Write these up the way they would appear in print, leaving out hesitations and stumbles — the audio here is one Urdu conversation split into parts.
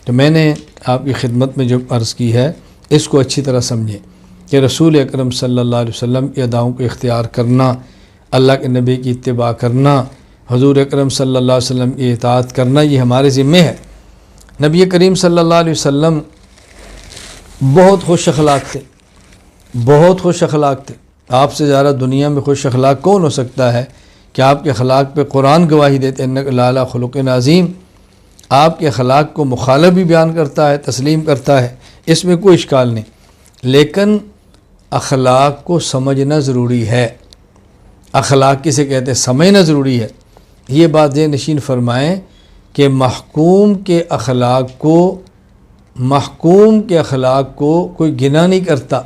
تو میں نے آپ کی خدمت میں جو عرض کی ہے اس کو اچھی طرح سمجھیں کہ رسول اکرم صلی اللہ علیہ وسلم کی اداؤں کو اختیار کرنا، اللہ کے نبی کی اتباع کرنا، حضور اکرم صلی اللہ علیہ وسلم کی اطاعت کرنا، یہ ہمارے ذمہ ہے۔ نبی کریم صلی اللہ علیہ وسلم بہت خوش اخلاق تھے، بہت خوش اخلاق تھے۔ آپ سے زیادہ دنیا میں خوش اخلاق کون ہو سکتا ہے کہ آپ کے اخلاق پہ قرآن گواہی دیتے انک لعلی خلق عظیم، آپ کے اخلاق کو مخالف بھی بیان کرتا ہے، تسلیم کرتا ہے، اس میں کوئی اشکال نہیں، لیکن اخلاق کو سمجھنا ضروری ہے۔ اخلاق کسے کہتے ہیں؟ سمجھنا ضروری ہے۔ یہ بات ذہن نشین فرمائیں کہ محکوم کے اخلاق کو کوئی گنا نہیں کرتا،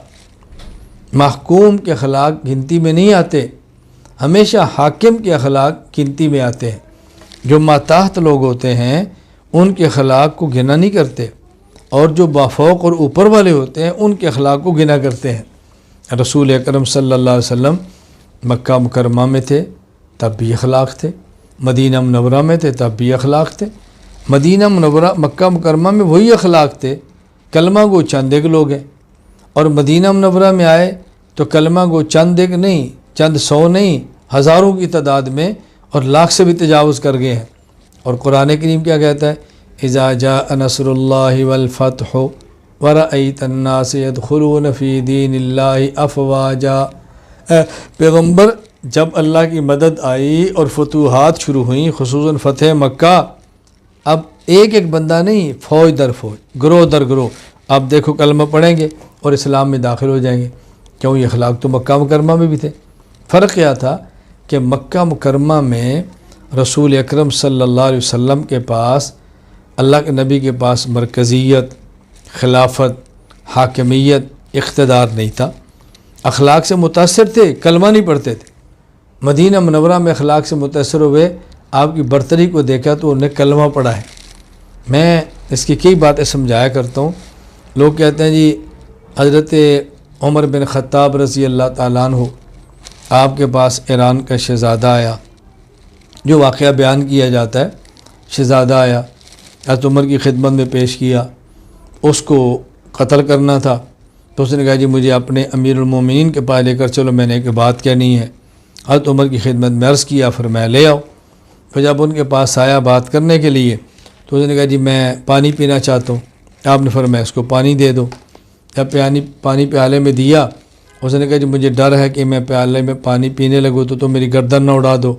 محکوم کے اخلاق گنتی میں نہیں آتے، ہمیشہ حاکم کے اخلاق گنتی میں آتے ہیں۔ جو ماتحت لوگ ہوتے ہیں ان کے اخلاق کو گنا نہیں کرتے، اور جو بافوق اور اوپر والے ہوتے ہیں ان کے اخلاق کو گنا کرتے ہیں۔ رسول اکرم صلی اللہ علیہ وسلم مکہ مکرمہ میں تھے تب بھی اخلاق تھے، مدینہ منورہ میں تھے تب بھی اخلاق تھے۔ مدینہ منورہ مکہ مکرمہ میں وہی اخلاق تھے، کلمہ گو چند ایک لوگ ہیں، اور مدینہ منورہ میں آئے تو کلمہ گو چند ایک نہیں، چند سو نہیں، ہزاروں کی تعداد میں، اور لاکھ سے بھی تجاوز کر گئے ہیں۔ اور قرآن کریم کیا کہتا ہے؟ اذا جاء نصر اللہ والفتح ورأیت الناس يدخلون فی دین اللہ افواجا۔ پیغمبر جب اللہ کی مدد آئی اور فتوحات شروع ہوئیں، خصوصاً فتح مکہ، اب ایک ایک بندہ نہیں، فوج در فوج، گروہ در گروہ، اب دیکھو کلمہ پڑھیں گے اور اسلام میں داخل ہو جائیں گے۔ کیوں؟ یہ اخلاق تو مکہ مکرمہ میں بھی تھے۔ فرق کیا تھا کہ مکہ مکرمہ میں رسول اکرم صلی اللہ علیہ وسلم کے پاس، اللہ کے نبی کے پاس مرکزیت، خلافت، حاکمیت، اقتدار نہیں تھا، اخلاق سے متاثر تھے، کلمہ نہیں پڑھتے تھے۔ مدینہ منورہ میں اخلاق سے متاثر ہوئے، آپ کی برتری کو دیکھا تو انہیں کلمہ پڑھا ہے۔ میں اس کی کئی باتیں سمجھایا کرتا ہوں۔ لوگ کہتے ہیں جی حضرت عمر بن خطاب رضی اللہ تعالیٰ عنہ آپ کے پاس ایران کا شہزادہ آیا، جو واقعہ بیان کیا جاتا ہے، شہزادہ آیا، حضرت عمر کی خدمت میں پیش کیا، اس کو قتل کرنا تھا، تو اس نے کہا جی مجھے اپنے امیر المومنین کے پاس لے کر چلو، میں نے ایک بات کہنی ہے۔ حضرت عمر کی خدمت میں عرض کیا، فرمایا لے آؤ۔ پھر جب ان کے پاس آیا بات کرنے کے لیے تو اس نے کہا جی میں پانی پینا چاہتا ہوں۔ آپ نے فرمایا اس کو پانی دے دو۔ جب پانی پیالے میں دیا، اس نے کہا جی مجھے ڈر ہے کہ میں پیالے میں پانی پینے لگوں تو میری گردن نہ اڑا دو۔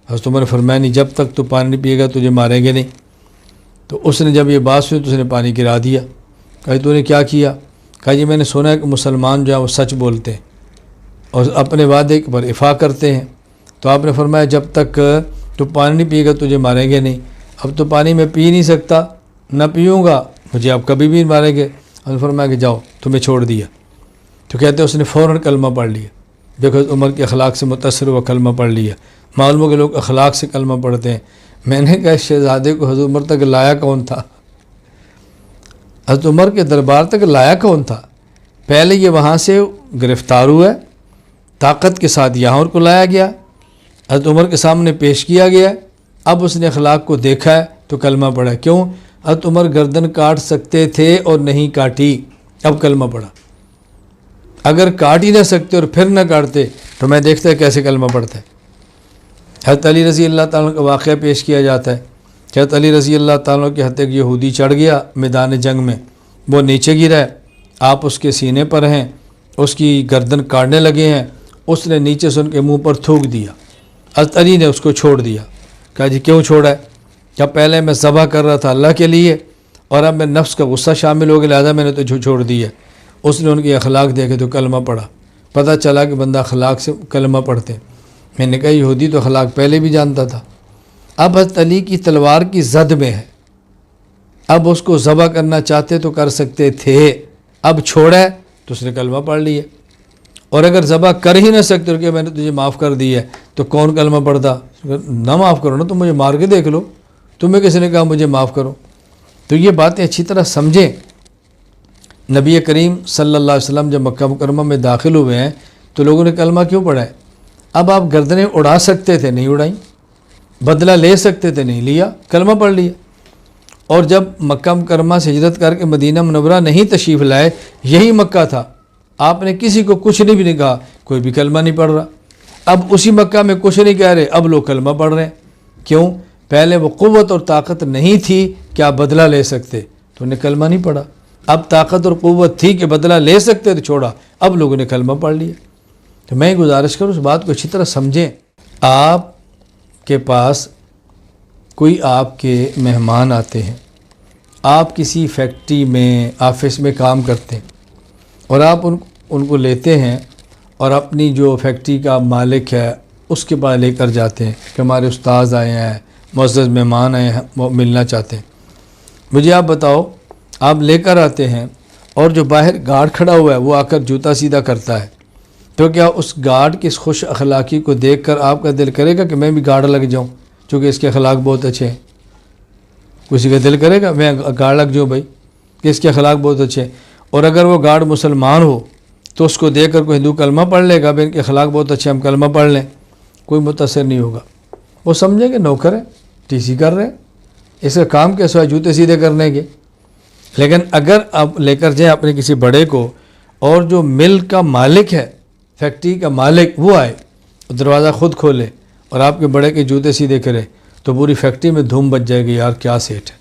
حضرت عمر نے فرمایا نہیں، جب تک تو پانی نہیں پیے گا تجھے ماریں گے نہیں۔ تو اس نے جب یہ بات سنی تو اس نے پانی گرا دیا۔ کہا تو نے کیا کیا؟ کہا جی میں نے سنا ہے کہ مسلمان جو ہیں وہ سچ بولتے ہیں اور اپنے وعدے پر وفا کرتے ہیں، تو آپ نے فرمایا جب تک تو پانی نہیں پیے گا تجھے ماریں گے نہیں۔ اب تو پانی میں پی نہیں سکتا، نہ پیوں گا، مجھے آپ کبھی بھی ماریں گے۔ آپ نے فرمایا کہ جاؤ، تمہیں چھوڑ دیا۔ تو کہتے ہیں اس نے فوراً کلمہ پڑھ لیا۔ دیکھو عمر کے اخلاق سے متاثر ہوا، کلمہ پڑھ لیا۔ معلوم ہو کہ لوگ اخلاق سے کلمہ پڑھتے ہیں۔ میں نے کہا شہزادے کو حضرت عمر تک لایا کون تھا؟ حضرت عمر کے دربار تک لایا کون تھا؟ پہلے یہ وہاں سے گرفتار ہوا ہے، طاقت کے ساتھ یہاں کو لایا گیا، حضرت عمر کے سامنے پیش کیا گیا، اب اس نے اخلاق کو دیکھا ہے تو کلمہ پڑھا۔ کیوں؟ حضرت عمر گردن کاٹ سکتے تھے اور نہیں کاٹی، اب کلمہ پڑھا۔ اگر کاٹ ہی نہ سکتے اور پھر نہ کاٹتے تو میں دیکھتا ہے کیسے کلمہ پڑھتا ہے۔ حضرت علی رضی اللہ تعالیٰ کا واقعہ پیش کیا جاتا ہے کہ حضرت علی رضی اللہ تعالیٰ کے ہاتھ ایک یہودی چڑھ گیا میدان جنگ میں، وہ نیچے گرا ہے، آپ اس کے سینے پر ہیں، اس کی گردن کاٹنے لگے ہیں، اس نے نیچے سے ان کے منہ پر تھوک دیا۔ حضرت علی نے اس کو چھوڑ دیا۔ کہا جی کیوں چھوڑا ہے؟ کہ پہلے میں ذبح کر رہا تھا اللہ کے لیے اور اب میں نفس کا غصہ شامل ہو گیا، لہٰذا میں نے تو چھوڑ دیا۔ اس نے ان کی اخلاق دیکھے تو کلمہ پڑھا، پتہ چلا کہ بندہ اخلاق سے کلمہ پڑھتے ہیں۔ میں نے کہا یہودی تو اخلاق پہلے بھی جانتا تھا، اب حضرت علی کی تلوار کی زد میں ہے، اب اس کو ذبح کرنا چاہتے تو کر سکتے تھے، اب چھوڑا ہے تو اس نے کلمہ پڑھ لیا۔ اور اگر ذبح کر ہی نہ سکتے کہ میں نے تجھے معاف کر دیا ہے تو کون کلمہ پڑھتا؟ نہ معاف کرو نا، تم مجھے مار کے دیکھ لو، تمہیں کسی نے کہا مجھے معاف کرو؟ تو یہ باتیں اچھی طرح سمجھیں۔ نبی کریم صلی اللہ علیہ وسلم جب مکہ مکرمہ میں داخل ہوئے ہیں تو لوگوں نے کلمہ کیوں پڑھا ہے؟ اب آپ گردنیں اڑا سکتے تھے، نہیں اڑائیں، بدلہ لے سکتے تھے، نہیں لیا، کلمہ پڑھ لیا۔ اور جب مکہ مکرمہ سے ہجرت کر کے مدینہ منورہ نہیں تشریف لائے، یہی مکہ تھا، آپ نے کسی کو کچھ بھی نہیں کہا، کوئی بھی کلمہ نہیں پڑھ رہا۔ اب اسی مکہ میں کچھ نہیں کہہ رہے، اب لوگ کلمہ پڑھ رہے ہیں۔ کیوں؟ پہلے وہ قوت اور طاقت نہیں تھی کہ آپ بدلہ لے سکتے تو انہیں کلمہ نہیں پڑھا، اب طاقت اور قوت تھی کہ بدلہ لے سکتے تو چھوڑا، اب لوگوں نے کلمہ پڑھ لیا۔ تو میں گزارش کروں اس بات کو اچھی طرح سمجھیں۔ آپ کے پاس کوئی آپ کے مہمان آتے ہیں، آپ کسی فیکٹری میں آفس میں کام کرتے ہیں اور آپ ان کو لیتے ہیں اور اپنی جو فیکٹری کا مالک ہے اس کے پاس لے کر جاتے ہیں کہ ہمارے استاذ آئے ہیں، معزز مہمان آئے ہیں، وہ ملنا چاہتے ہیں۔ مجھے آپ بتاؤ، آپ لے کر آتے ہیں اور جو باہر گارڈ کھڑا ہوا ہے وہ آ کر جوتا سیدھا کرتا ہے، تو کیا اس گارڈ کی اس خوش اخلاقی کو دیکھ کر آپ کا دل کرے گا کہ میں بھی گارڈ لگ جاؤں چونکہ اس کے اخلاق بہت اچھے ہیں؟ کسی کا دل کرے گا میں گارڈ لگ جاؤں بھائی کہ اس کے اخلاق بہت اچھے ہیں؟ اور اگر وہ گارڈ مسلمان ہو تو اس کو دیکھ کر کوئی ہندو کلمہ پڑھ لے گا، بھائی ان کے اخلاق بہت اچھے ہم کلمہ پڑھ لیں، کوئی متاثر نہیں ہوگا۔ وہ سمجھیں کہ نوکر ہے، ٹی سی کر رہے ہیں، اس کا کام کیسا ہے جوتے سیدھے کرنے کے۔ لیکن اگر آپ لے کر جائیں اپنے کسی بڑے کو اور جو مل کا مالک ہے، فیکٹری کا مالک، وہ آئے دروازہ خود کھولے اور آپ کے بڑے کے جوتے سیدھے کرے تو پوری فیکٹری میں دھوم بچ جائے گی، یار کیا سیٹ ہے،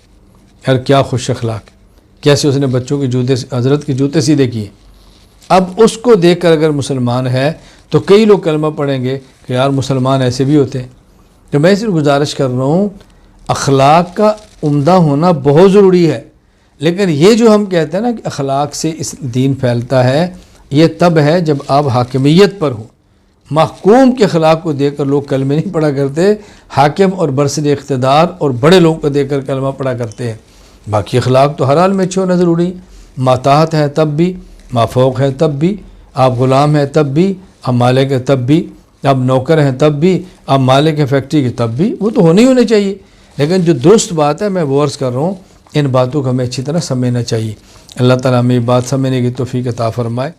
یار کیا خوش اخلاق ہے، کیسے اس نے بچوں کے جوتے حضرت کے جوتے سیدھے کیے۔ اب اس کو دیکھ کر اگر مسلمان ہے تو کئی لوگ کلمہ پڑھیں گے کہ یار مسلمان ایسے بھی ہوتے ہیں۔ تو میں صرف گزارش کر رہا ہوں، اخلاق کا عمدہ ہونا بہت ضروری ہے، لیکن یہ جو ہم کہتے ہیں نا کہ اخلاق سے اس دین پھیلتا ہے، یہ تب ہے جب آپ حاکمیت پر ہوں۔ محکوم کے اخلاق کو دیکھ کر لوگ کلمے نہیں پڑھا کرتے، حاکم اور برسر اقتدار اور بڑے لوگوں کو دیکھ کر کلمہ پڑھا کرتے ہیں۔ باقی اخلاق تو ہر حال میں اچھے ہونا ضروری ہے، ماتحت ہے تب بھی، مافوق ہے تب بھی، آپ غلام ہیں تب بھی، آپ مالک ہیں تب بھی، آپ نوکر ہیں تب بھی، آپ مالک ہیں فیکٹری کے تب بھی، وہ تو ہونے چاہیے۔ لیکن جو درست بات ہے میں وہ عرض کر رہا ہوں، ان باتوں کو ہمیں اچھی طرح سمجھنا چاہیے۔ اللہ تعالیٰ ہمیں یہ بات سمجھنے کی توفیق عطا فرمائے۔